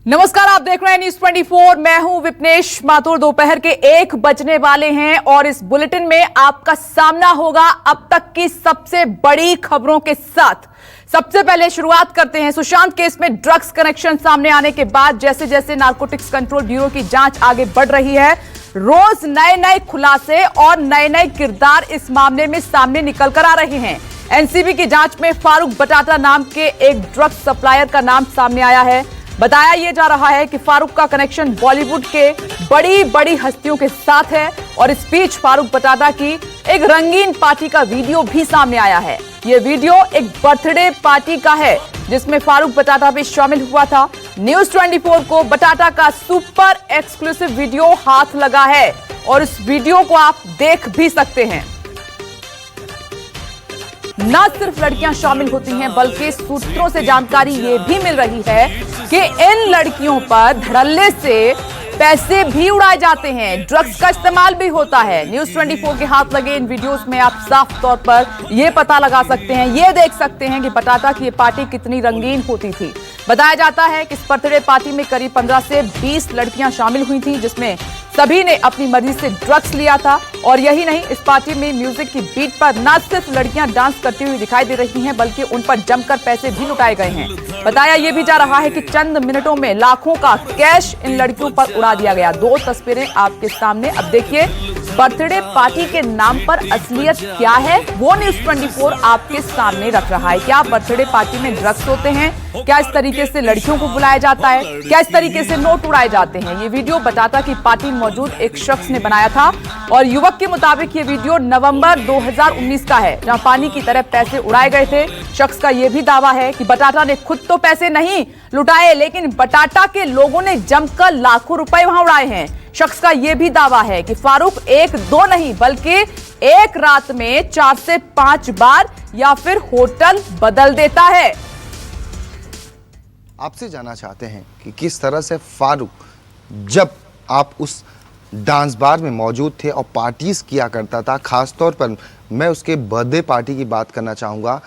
नमस्कार, आप देख रहे हैं न्यूज 24। मैं हूं विपनेश माथुर। दोपहर के 1 बजने वाले हैं और इस बुलेटिन में आपका सामना होगा अब तक की सबसे बड़ी खबरों के साथ। सबसे पहले शुरुआत करते हैं सुशांत केस में ड्रग्स कनेक्शन सामने आने के बाद जैसे जैसे नारकोटिक्स कंट्रोल ब्यूरो की जांच आगे बढ़ रही है, रोज नए नए खुलासे और नए नए किरदार इस मामले में सामने निकल कर आ रहे हैं। एनसीबी की जांच में फारूक बटाटा नाम के एक ड्रग्स सप्लायर का नाम सामने आया है। बताया यह जा रहा है कि फारूक का कनेक्शन बॉलीवुड के बड़ी बड़ी हस्तियों के साथ है और इस बीच फारूक बटाटा की एक रंगीन पार्टी का वीडियो भी सामने आया है। यह वीडियो एक बर्थडे पार्टी का है जिसमें फारूक बटाटा भी शामिल हुआ था। न्यूज 24 को बटाटा का सुपर एक्सक्लूसिव वीडियो हाथ लगा है और इस वीडियो को आप देख भी सकते हैं। न सिर्फ लड़कियां शामिल होती हैं बल्कि सूत्रों से जानकारी यह भी मिल रही है कि इन लड़कियों पर धड़ल्ले से पैसे भी उड़ाए जाते हैं, ड्रग्स का इस्तेमाल भी होता है। न्यूज 24 के हाथ लगे इन वीडियोस में आप साफ तौर पर यह पता लगा सकते हैं, यह देख सकते हैं कि बटाटा की पार्टी कितनी रंगीन होती थी। बताया जाता है कि इस बर्थडे पार्टी में करीब 15 से 20 लड़कियां शामिल हुई थी जिसमें सभी ने अपनी मर्जी से ड्रग्स लिया था। और यही नहीं, इस पार्टी में म्यूजिक की बीट पर न सिर्फ लड़कियां डांस करती हुई दिखाई दे रही हैं बल्कि उन पर जमकर पैसे भी लुटाए गए हैं। बताया यह भी जा रहा है कि चंद मिनटों में लाखों का कैश इन लड़कियों पर उड़ा दिया गया। 2 तस्वीरें आपके सामने। अब देखिए बर्थडे पार्टी के नाम पर असलियत क्या है वो न्यूज 24 आपके सामने रख रहा है। क्या बर्थडे पार्टी में ड्रग्स होते हैं? क्या इस तरीके से लड़कियों को बुलाया जाता है? क्या इस तरीके से नोट उड़ाए जाते हैं? ये वीडियो बटाटा की पार्टी में मौजूद एक शख्स ने बनाया था और युवक के मुताबिक ये वीडियो नवंबर 2019 का है जहां पानी की तरह पैसे उड़ाए गए थे। शख्स का यह भी दावा है कि बटाटा ने खुद तो पैसे नहीं लुटाए लेकिन बटाटा के लोगों ने जमकर लाखों रुपए वहां उड़ाए हैं। शख्स का यह भी दावा है कि फारूक 1-2 नहीं बल्कि एक रात में 4 से 5 बार या फिर होटल बदल देता है। आपसे जानना चाहते हैं कि किस तरह से फारूक, जब आप उस डांस बार में मौजूद थे और पार्टीज किया करता था, खासतौर पर मैं उसके बर्थडे पार्टी की बात करना चाहूँगा,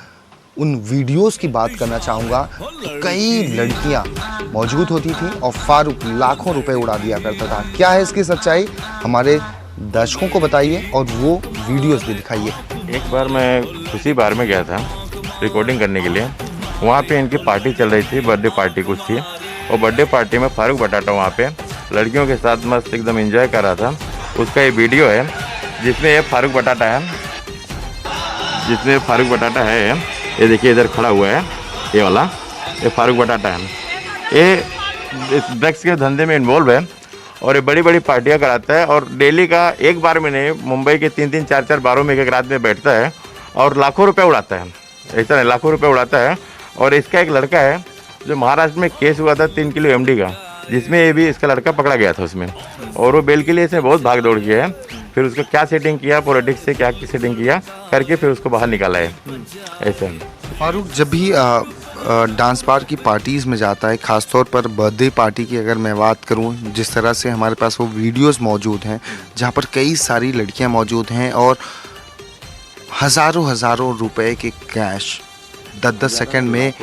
उन वीडियोस की बात करना चाहूँगा, तो कई लड़कियां मौजूद होती थी और फारूक लाखों रुपए उड़ा दिया करता था। क्या है इसकी सच्चाई, हमारे दर्शकों को बताइए और वो वीडियोस भी दिखाइए। एक बार मैं खुशी बार में गया था रिकॉर्डिंग करने के लिए। वहाँ पे इनकी पार्टी चल रही थी, बर्थडे पार्टी कुछ थी और बर्थडे पार्टी में फारूक बटाटा वहाँ पे लड़कियों के साथ मस्त एकदम एंजॉय कर रहा था। उसका ये वीडियो है जिसमें ये फारूक बटाटा है, ये देखिए इधर खड़ा हुआ है, ये वाला ये फारूक बटाटा है। ये इस ड्रग्स के धंधे में इन्वॉल्व है और ये बड़ी बड़ी पार्टियां कराता है और डेली का एक बार में नहीं, मुंबई के 3-3, 4-4 बारों में एक रात में बैठता है और लाखों रुपए उड़ाता है। ऐसा नहीं, लाखों रुपए उड़ाता है। और इसका एक लड़का है जो महाराष्ट्र में केस हुआ था 3 किलो MD का, जिसमें ये भी इसका लड़का पकड़ा गया था उसमें, और वो बेल के लिए इसने बहुत भाग दौड़ किया है। फिर उसको क्या सेटिंग किया, पॉलिटिक्स से क्या सेटिंग किया करके फिर उसको बाहर निकाला है। ऐसे फारूक जब भी डांस बार की पार्टीज़ में जाता है, ख़ासतौर पर बर्थडे पार्टी की अगर मैं बात करूं, जिस तरह से हमारे पास वो वीडियोस मौजूद हैं जहां पर कई सारी लड़कियां मौजूद हैं और हज़ारों रुपए के कैश 10-10 सेकंड में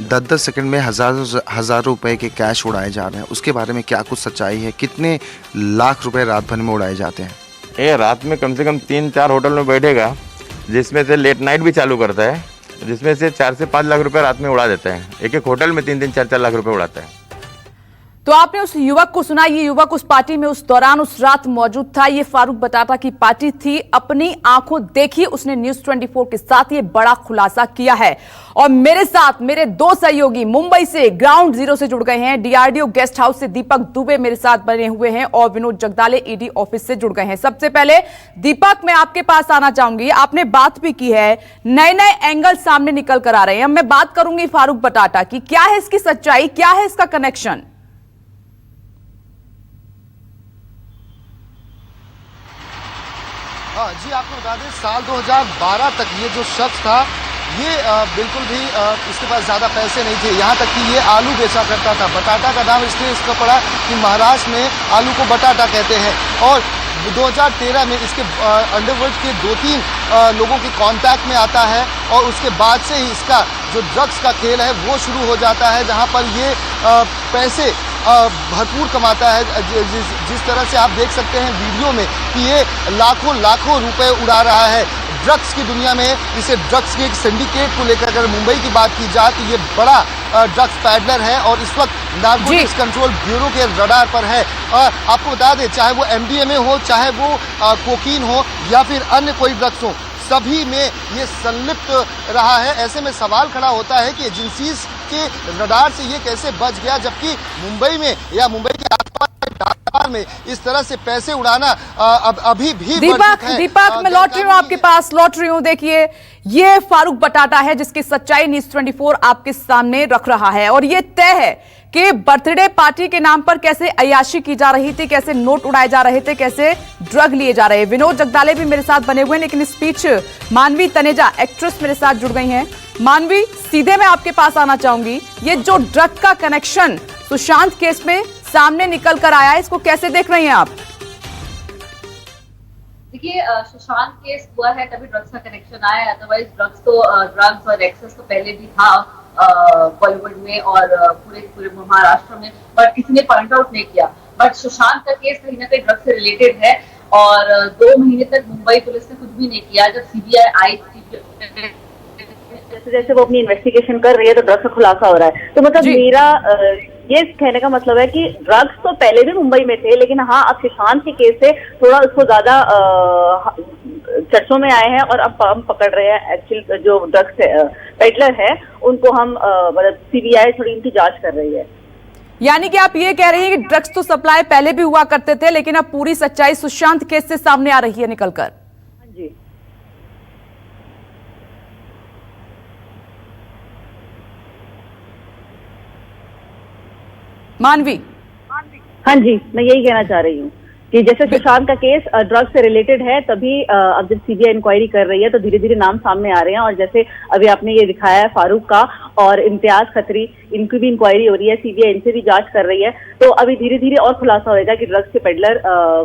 10-10 सेकंड में हज़ारों रुपए के कैश उड़ाए जा रहे हैं। उसके बारे में क्या कुछ सच्चाई है? कितने लाख रुपए रात भर में उड़ाए जाते हैं? ये रात में कम से कम 3-4 होटल में बैठेगा, जिसमें से लेट नाइट भी चालू करता है, जिसमें से 4 से 5 लाख रुपए रात में उड़ा देता है। एक होटल में 3-3, 4-4 लाख रुपए उड़ाता है। तो आपने उस युवक को सुना, ये युवक उस पार्टी में उस दौरान उस रात मौजूद था। ये फारूक बटाटा की पार्टी थी, अपनी आंखों देखी उसने न्यूज 24 के साथ ये बड़ा खुलासा किया है। और मेरे साथ मेरे 2 सहयोगी मुंबई से ग्राउंड जीरो से जुड़ गए हैं। DRDO गेस्ट हाउस से दीपक दुबे मेरे साथ बने हुए हैं और विनोद जगदाले ED ऑफिस से जुड़ गए हैं। सबसे पहले दीपक, मैं आपके पास आना चाहूंगी। आपने बात भी की है, नए नए एंगल सामने निकल कर आ रहे हैं। मैं बात करूंगी फारूक बटाटा की, क्या है इसकी सच्चाई, क्या है इसका कनेक्शन? हाँ जी, आपको बता दें साल 2012 तक ये जो शख्स था ये बिल्कुल भी इसके पास ज़्यादा पैसे नहीं थे, यहाँ तक कि ये आलू बेचा करता था। बटाटा का नाम इसलिए इसका पड़ा कि महाराष्ट्र में आलू को बटाटा कहते हैं। और 2013 में इसके अंडरवर्ल्ड के 2-3 लोगों के कांटेक्ट में आता है और उसके बाद से ही इसका जो ड्रग्स का खेल है वो शुरू हो जाता है, जहां पर ये पैसे भरपूर कमाता है। जिस तरह से आप देख सकते हैं वीडियो में कि ये लाखों रुपए उड़ा रहा है ड्रग्स की दुनिया में। इसे ड्रग्स के एक सिंडिकेट को लेकर अगर मुंबई की बात की जाए तो ये बड़ा ड्रग्स पैडलर है और इस वक्त नारकोटिक्स कंट्रोल ब्यूरो के रडार पर है। आपको बता दें, चाहे वो MDMA हो, चाहे वो कोकीन हो या फिर अन्य कोई ड्रग्स हो, सभी में ये संलिप्त रहा है। ऐसे में सवाल खड़ा होता है कि एजेंसीज के रडार से ये कैसे बच गया, जबकि मुंबई में या मुंबई के आसपास में इस तरह से पैसे उड़ाना अभी भी दीपक मैं लौट रही हूँ आपके पास, लौट रही हूँ। देखिए, ये फारूक बटाटा है जिसकी सच्चाई न्यूज़ 24 आपके सामने रख रहा है और ये तय है कि बर्थडे पार्टी के नाम पर कैसे अय्याशी की जा रही थी, कैसे नोट उड़ाए जा रहे थे, कैसे ड्रग लिए जा रहे हैं। विनोद जगदाले भी मेरे साथ बने हुए हैं, लेकिन इस बीच मानवी तनेजा एक्ट्रेस मेरे साथ जुड़ गई हैं। मानवी, सीधे मैं आपके पास आना चाहूंगी, ये जो ड्रग का कनेक्शन सुशांत केस में सामने निकल कर आया है, इसको कैसे देख रही हैं आप? देखिए, सुशांत केस हुआ है तभी ड्रग्स का कनेक्शन आया है, अदरवाइज ड्रग्स और एक्सेस तो पहले भी था बॉलीवुड में और पूरे महाराष्ट्र में, बट किसी ने पॉइंट आउट नहीं किया। बट सुशांत का केस कहीं ना कहीं ड्रग्स से रिलेटेड है और 2 महीने तक मुंबई पुलिस ने कुछ भी नहीं किया। जब CBI आई जैसे वो अपनी इन्वेस्टिगेशन कर रही है तो ड्रग्स का खुलासा हो रहा है। तो मतलब मेरा ये कहने का मतलब है कि ड्रग्स तो पहले भी मुंबई में थे, लेकिन हाँ, अब सुशांत के केस से थोड़ा उसको ज्यादा चर्चों में आए हैं और अब हम पकड़ रहे हैं। एक्चुअल जो ड्रग्स पेडलर है उनको हम मतलब CBI थोड़ी इनकी जांच कर रही है। यानी कि आप ये कह रही हैं कि ड्रग्स तो सप्लाई पहले भी हुआ करते थे, लेकिन अब पूरी सच्चाई सुशांत केस से सामने आ रही है निकलकर। हाँ जी, मानवी। हाँ जी, मैं यही कहना चाह रही हूँ कि जैसे सुशांत का केस ड्रग्स से रिलेटेड है, तभी अब जब CBI इंक्वायरी कर रही है तो धीरे धीरे नाम सामने आ रहे हैं। और जैसे अभी आपने ये दिखाया है फारूक का और इम्तियाज खत्री, इनकी भी इंक्वायरी हो रही है, CBI इनसे भी जांच कर रही है। तो अभी धीरे धीरे और खुलासा होगा कि ड्रग्स के पेडलर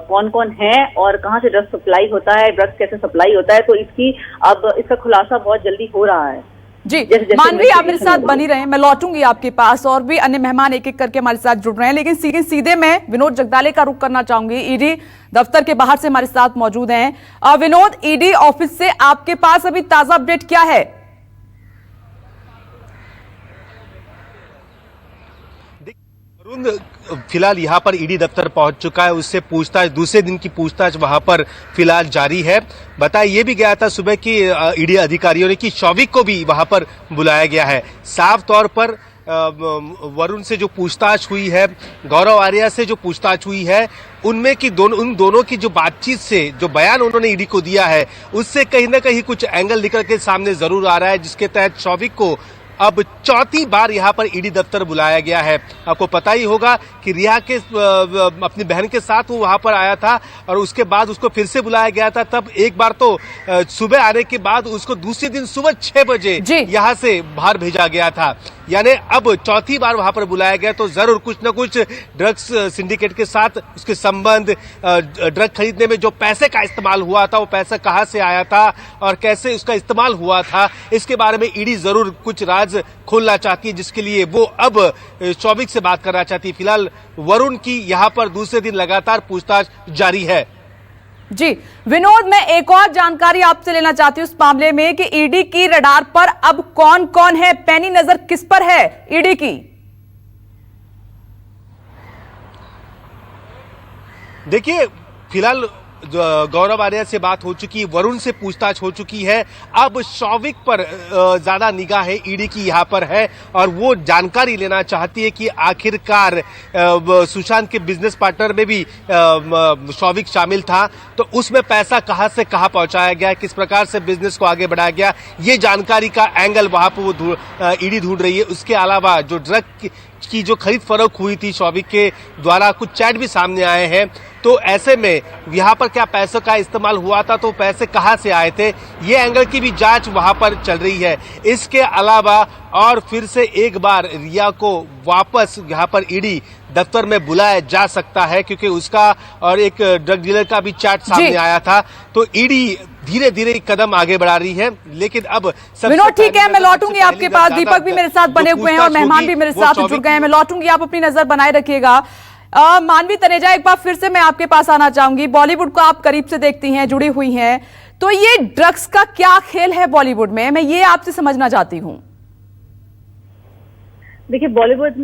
कौन कौन है और कहाँ से ड्रग्स सप्लाई होता है, ड्रग्स कैसे सप्लाई होता है। तो इसका खुलासा बहुत जल्दी हो रहा है। जी, मानवी आप मेरे साथ बनी रहे, मैं लौटूंगी आपके पास और भी अन्य मेहमान एक एक करके हमारे साथ जुड़ रहे हैं, लेकिन सीधे मैं विनोद जगदाले का रुख करना चाहूंगी। ED दफ्तर के बाहर से हमारे साथ मौजूद हैं। विनोद, ED ऑफिस से आपके पास अभी ताजा अपडेट क्या है? फिलहाल यहाँ पर ईडी दफ्तर पहुंच चुका है, उससे पूछताछ, दूसरे दिन की पूछताछ वहां पर फिलहाल जारी है। बताया ये भी गया था सुबह की ईडी अधिकारियों ने कि शौविक को भी वहां पर बुलाया गया है। साफ तौर पर वरुण से जो पूछताछ हुई है, गौरव आर्या से जो पूछताछ हुई है, उनमें की उन दोनों की जो बातचीत से जो बयान उन्होंने ईडी को दिया है, उससे कहीं ना कहीं कुछ एंगल निकल के सामने जरूर आ रहा है, जिसके तहत शौविक को अब चौथी बार यहां पर ईडी दफ्तर बुलाया गया है। आपको पता ही होगा कि रिया के अपनी बहन के साथ वो वहां पर आया था और उसके बाद उसको फिर से बुलाया गया था। तब एक बार तो सुबह आने के बाद उसको दूसरे दिन सुबह 6 बजे यहां से बाहर भेजा गया था। यानी अब चौथी बार वहां पर बुलाया गया, तो जरूर कुछ न कुछ ड्रग्स सिंडिकेट के साथ उसके संबंध, ड्रग खरीदने में जो पैसे का इस्तेमाल हुआ था, वो पैसा कहां से आया था और कैसे उसका इस्तेमाल हुआ था, इसके बारे में ईडी जरूर कुछ राज खोलना चाहती है, जिसके लिए वो अब शौविक से बात करना चाहती है। फिलहाल वरुण की यहां पर दूसरे दिन लगातार पूछताछ जारी है। जी विनोद, मैं एक और जानकारी आपसे लेना चाहती हूं इस मामले में कि ईडी की रडार पर अब कौन कौन है, पैनी नजर किस पर है ईडी की? देखिए, फिलहाल गौरव आर्या से बात हो चुकी है, वरुण से पूछताछ हो चुकी है, अब शौविक पर ज्यादा निगाह है ईडी की यहां पर है और वो जानकारी लेना चाहती है कि आखिरकार सुशांत के बिजनेस पार्टनर में भी शौविक शामिल था, तो उसमें पैसा कहां से कहां पहुंचाया गया, किस प्रकार से बिजनेस को आगे बढ़ाया गया, ये जानकारी का एंगल वहां पर वो ईडी ढूंढ रही है। उसके अलावा जो ड्रग की जो खरीद फरोख्त हुई थी शौविक के द्वारा, कुछ चैट भी सामने आए हैं, तो ऐसे में यहाँ पर क्या पैसों का इस्तेमाल हुआ था, तो पैसे कहाँ से आए थे, ये एंगल की भी जांच वहां पर चल रही है। इसके अलावा और फिर से एक बार रिया को वापस यहाँ पर ईडी दफ्तर में बुलाया जा सकता है, क्योंकि उसका और एक ड्रग डीलर का भी चार्ट सामने आया था। तो ईडी धीरे धीरे कदम आगे बढ़ा रही है, लेकिन अब विनोद ठीक है, मैं लौटूंगी आपके पास। दीपक भी मेरे साथ बने हुए हैं और मेहमान भी मेरे साथ जुड़ गए हैं। मैं लौटूंगी, आप अपनी नजर बनाए रखिएगा। मानवी तनेजा, एक बार फिर से मैं आपके पास आना चाहूंगी। बॉलीवुड को आप करीब से देखती हैं, जुड़ी हुई हैं, तो ये ड्रग्स का क्या खेल है बॉलीवुड में, मैं ये आपसे समझना चाहती हूँ। देखिए, बॉलीवुड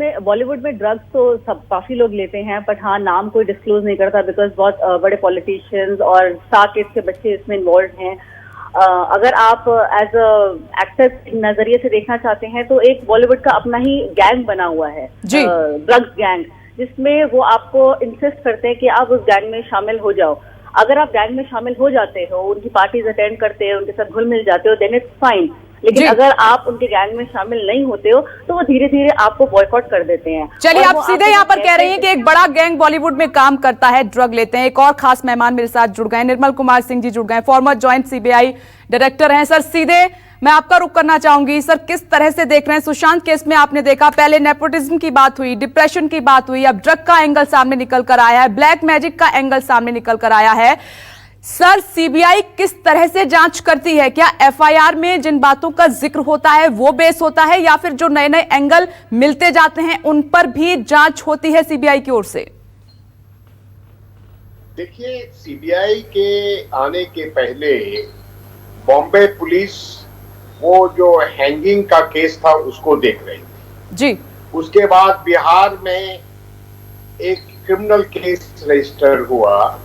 में ड्रग्स तो सब काफी लोग लेते हैं, बट हाँ, नाम कोई डिस्क्लोज नहीं करता, बिकॉज बहुत बड़े पॉलिटिशियंस और स्टार किड्स के बच्चे इसमें इन्वॉल्व हैं। अगर आप एज अ एक्टर नजरिए से देखना चाहते हैं तो एक बॉलीवुड का अपना ही गैंग बना हुआ है, ड्रग्स गैंग, जिसमें वो आपको इंसिस्ट करते हैं कि आप उस गैंग में शामिल हो जाओ। अगर आप गैंग में शामिल हो जाते हो, उनकी पार्टीज अटेंड करते हो, उनके साथ घुल मिल जाते हो, देन इट्स फाइन। लेकिन अगर आप उनके गैंग में शामिल नहीं होते हो तो वो धीरे धीरे आपको बॉयकॉट कर देते हैं। चलिए, आप सीधे यहाँ पर कह रही हैं कि एक बड़ा गैंग बॉलीवुड में काम करता है, ड्रग लेते हैं। एक और खास मेहमान मेरे साथ जुड़ गए, निर्मल कुमार सिंह जी जुड़ गए, फॉर्मर ज्वाइंट सीबीआई डायरेक्टर हैं। सर, सीधे मैं आपका रुख करना चाहूंगी। सर, किस तरह से देख रहे हैं सुशांत केस में? आपने देखा पहले नेपोटिज्म की बात हुई, डिप्रेशन की बात हुई, अब ड्रग का एंगल सामने निकल कर आया है, ब्लैक मैजिक का एंगल सामने निकल कर आया है। सर, सीबीआई किस तरह से जांच करती है? क्या एफआईआर में जिन बातों का जिक्र होता है वो बेस होता है, या फिर जो नए नए एंगल मिलते जाते हैं उन पर भी जांच होती है सीबीआई की ओर से? देखिए, सीबीआई के आने के पहले बॉम्बे पुलिस वो जो हैंगिंग का केस था उसको देख रही थी जी। उसके बाद बिहार में एक क्रिमिनल केस रजिस्टर हुआ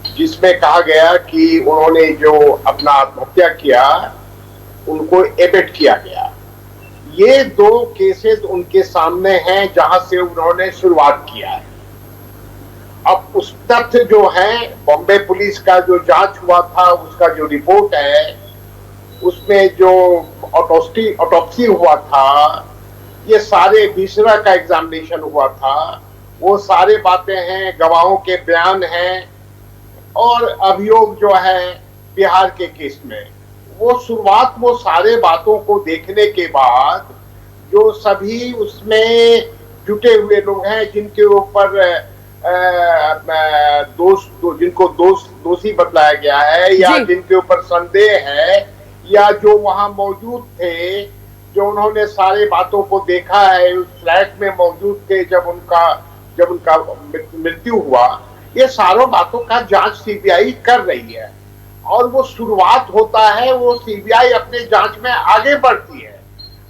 जिसमें कहा गया कि उन्होंने जो अपना आत्महत्या किया उनको एबेट किया गया। ये दो केसेस उनके सामने हैं जहां से उन्होंने शुरुआत किया है। अब उस तथ्य जो है, बॉम्बे पुलिस का जो जांच हुआ था उसका जो रिपोर्ट है, उसमें जो ऑटोप्सी हुआ था, ये सारे विसरा का एग्जामिनेशन हुआ था, वो सारे बातें हैं, गवाहों के बयान हैं और अभियोग जो है बिहार के केस में। वो शुरुआत, वो सारे बातों को देखने के बाद जो सभी उसमें जुटे हुए लोग हैं जिनके ऊपर जिनको दोषी बतलाया गया है या जिनके ऊपर संदेह है या जो वहां मौजूद थे, जो उन्होंने सारे बातों को देखा है, उस फ्लैट में मौजूद थे जब उनका मृत्यु हुआ, ये सारों बातों का जांच सीबीआई कर रही है। और वो शुरुआत होता है, वो सीबीआई अपने जांच में आगे बढ़ती है।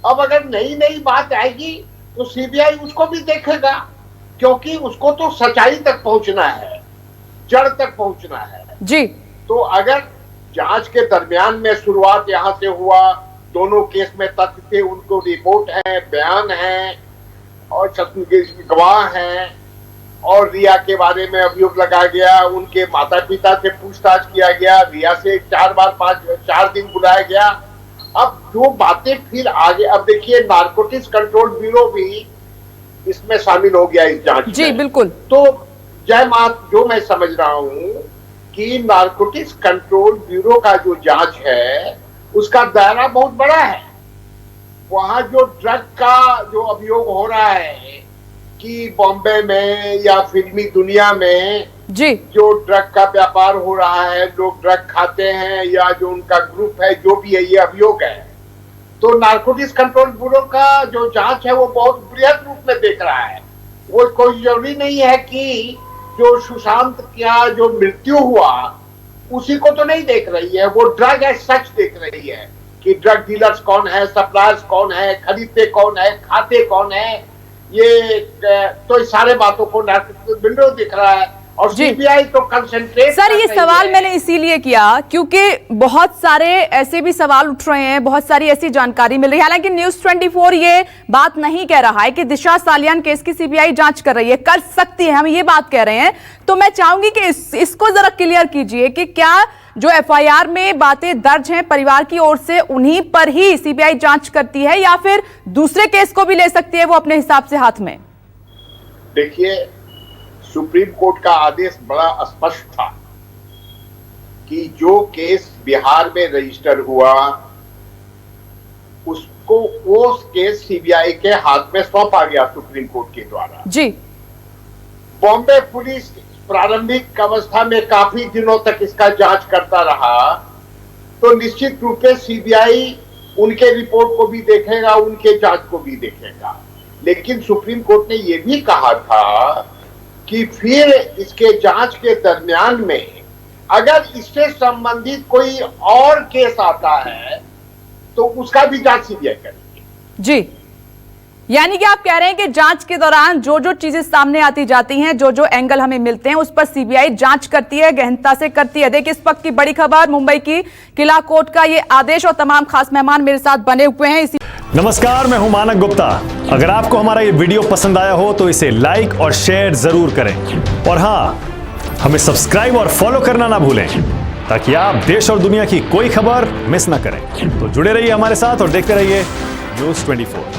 अब अगर नई नई बात आएगी तो सीबीआई उसको भी देखेगा, क्योंकि उसको तो सच्चाई तक पहुंचना है, जड़ तक पहुंचना है जी। तो अगर जांच के दरमियान में शुरुआत यहां से हुआ, दोनों केस में तथ्य थे, उनको रिपोर्ट है, बयान है और गवाह हैं, और रिया के बारे में अभियोग लगाया गया, उनके माता पिता से पूछताछ किया गया, रिया से 4 दिन बुलाया गया। अब जो बातें फिर आगे, अब देखिए नारकोटिक्स कंट्रोल ब्यूरो भी इसमें शामिल हो गया इस जांच में। जी बिल्कुल। तो जो मैं समझ रहा हूं कि नारकोटिक्स कंट्रोल ब्यूरो का जो जांच है उसका दायरा बहुत बड़ा है। वहां जो ड्रग का जो अभियोग हो रहा है कि बॉम्बे में या फिल्मी दुनिया में जी जो ड्रग का व्यापार हो रहा है, लोग ड्रग खाते हैं या जो उनका ग्रुप है, जो भी है, ये अभियोग है। तो नारकोटिक्स कंट्रोल ब्यूरो का जो जांच है वो बहुत बृहद रूप में देख रहा है। वो कोई जरूरी नहीं है कि जो सुशांत का जो मृत्यु हुआ उसी को तो नहीं देख रही है, वो ड्रग एज सच देख रही है कि ड्रग डीलर्स कौन है, सप्लायर्स कौन है, खरीदते कौन है, खाते कौन है। ये तो इस सारे बातों को नारकोटिक्स ब्यूरो दिख रहा है और सीबीआई तो कंसंट्रेट। सर, ये सवाल मैंने इसीलिए किया क्योंकि बहुत सारे ऐसे भी सवाल उठ रहे हैं, बहुत सारी ऐसी जानकारी मिल रही है। हालांकि न्यूज़ 24 ये बात नहीं कह रहा है कि दिशा सालियान केस की सीबीआई जांच कर रही है, कर सकती है, हम ये बात कह रहे हैं। तो मैं चाहूंगी कि इसको जरा क्लियर कीजिए कि क्या जो एफआईआर में बातें दर्ज हैं परिवार की ओर से, उन्हीं पर ही सीबीआई जांच करती है या फिर दूसरे केस को भी ले सकती है वो अपने हिसाब से हाथ में? देखिए, सुप्रीम कोर्ट का आदेश बड़ा स्पष्ट था कि जो केस बिहार में रजिस्टर हुआ उसको वो केस सीबीआई के हाथ में सौंपा गया सुप्रीम कोर्ट के द्वारा। जी। बॉम्बे पुलिस प्रारंभिक अवस्था में काफी दिनों तक इसका जांच करता रहा, तो निश्चित रूप से सीबीआई उनके रिपोर्ट को भी देखेगा, उनके जांच को भी देखेगा। लेकिन सुप्रीम कोर्ट ने यह भी कहा था कि फिर इसके जांच के दरमियान में अगर इससे संबंधित कोई और केस आता है तो उसका भी जांच सीबीआई करेगी। जी, यानी कि आप कह रहे हैं कि जांच के दौरान जो जो चीजें सामने आती जाती हैं, जो जो एंगल हमें मिलते हैं, उस पर सीबीआई जांच करती है, गहनता से करती है। देखिए, इस वक्त की बड़ी खबर, मुंबई की किला कोर्ट का ये आदेश और तमाम खास मेहमान मेरे साथ बने हुए हैं। नमस्कार, मैं हूं मानक गुप्ता। अगर आपको हमारा ये वीडियो पसंद आया हो तो इसे लाइक और शेयर जरूर करें, और हाँ, हमें सब्सक्राइब और फॉलो करना ना भूलें ताकि आप देश और दुनिया की कोई खबर मिस ना करें। तो जुड़े रहिए हमारे साथ और देखते रहिए न्यूज़ 24।